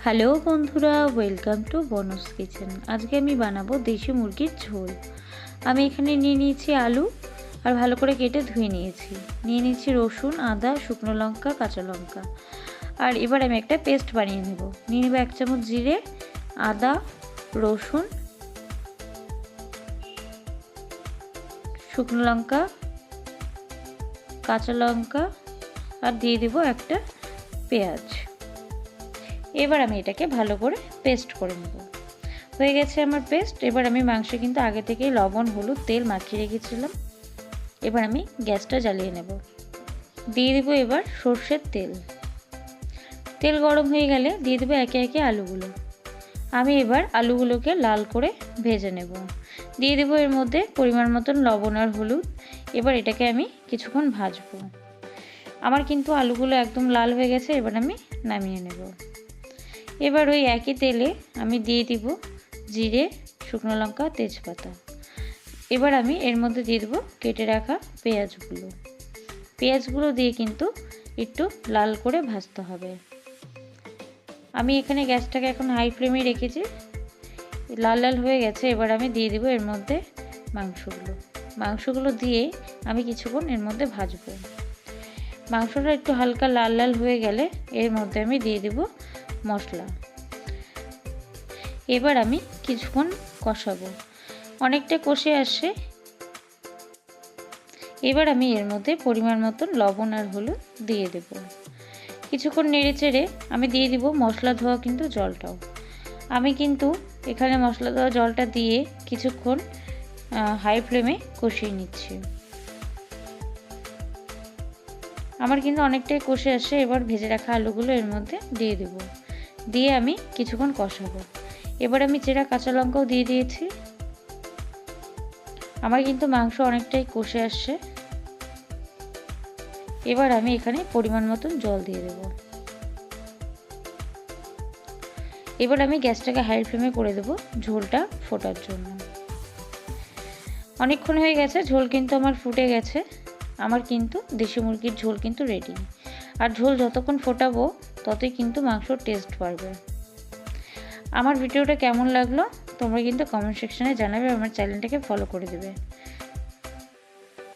Hello বন্ধুরা, welcome to বনস kitchen. আজকে আমি বানাবো দেশি মুরগির ঝোল। আমি এখানে নিয়ে নিয়েছি আলু আর ভালো করে কেটে ধুয়ে নিয়েছি। নিয়ে নিয়েছি রসুন, আদা, শুকনো লঙ্কা, কাঁচা লঙ্কা। আর এবার আমি একটা পেস্ট বানিয়ে নেব। নিয়ে নেব 1 চামচ জিরে, আদা, রসুন, শুকনো লঙ্কা, কাঁচা লঙ্কা আর দিয়ে দেব একটা পেঁয়াজ। এবার আমি এটাকে ভালো করে পেস্ট করে নেব। হয়ে গেছে আমার পেস্ট। এবার আমি মাংসে কিন্তু আগে থেকেই লবণ, হলুদ, তেল মাখিয়ে রেখেছিলাম। এবার আমি গ্যাসটা জ্বালিয়ে নেব। দিয়ে দেবো এবার সর্ষের তেল। তেল গরম হয়ে গেলে দিয়ে দেবো একে একে আলুগুলো। আমি এবার আলুগুলোকে লাল করে ভেজে নেব। দিয়ে দেবো এর মধ্যে পরিমাণ মতন লবণ আর হলুদ। এবার এটাকে আমি কিছুক্ষণ ভাজবো। আমার কিন্তু আলুগুলো একদম লাল হয়ে গেছে। এবার আমি নামিয়ে নেব। এবার ওই একই তেলে আমি দিয়ে দিব জিরে, শুকনো লঙ্কা, তেজপাতা। এবার আমি এর মধ্যে দিয়ে দেবো কেটে রাখা পেঁয়াজগুলো। পেঁয়াজগুলো দিয়ে কিন্তু একটু লাল করে ভাজতে হবে। আমি এখানে গ্যাসটাকে এখন হাই ফ্লেমে রেখেছি। লাল লাল হয়ে গেছে। এবার আমি দিয়ে দেবো এর মধ্যে মাংসগুলো দিয়ে আমি কিছুক্ষণ এর মধ্যে ভাজবো। মাংসটা একটু হালকা লাল লাল হয়ে গেলে এর মধ্যে আমি দিয়ে দেবো মশলা। এবার আমি কিছুক্ষণ কষাবো। অনেকটা কষে আসে। এবার আমি এর মধ্যে পরিমাণ মতন লবণ আর হলুদ দিয়ে দেব। কিছুক্ষণ নেড়ে চেড়ে আমি দিয়ে দিব মশলা ধোয়া কিন্তু জলটাও। আমি কিন্তু এখানে মশলা ধোয়া জলটা দিয়ে কিছুক্ষণ হাই ফ্লেমে কষিয়ে নিচ্ছি। আমার কিন্তু অনেকটাই কষে আসে। এবার ভেজে রাখা আলুগুলো এর মধ্যে দিয়ে দেব। দিয়ে আমি কিছুক্ষণ কষাবো। এবার আমি চেরা কাঁচা লঙ্কাও দিয়ে দিয়েছি। আমার কিন্তু মাংস অনেকটাই কষে আসছে। এবার আমি এখানে পরিমাণ মতন জল দিয়ে দেব। এবার আমি গ্যাসটাকে হাই ফ্লেমে করে দেব ঝোলটা ফোটার জন্য। অনেকক্ষণ হয়ে গেছে, ঝোল কিন্তু আমার ফুটে গেছে। আমার কিন্তু দেশি মুরগির ঝোল কিন্তু রেডি। আর ঝোল যতক্ষণ ফোটাবো ততই কিন্তু মাংসর টেস্ট বাড়বে। আমার ভিডিওটা কেমন লাগলো তোমরা কিন্তু কমেন্ট সেকশনে জানাবে। আমার চ্যানেলটাকে ফলো করে দেবে।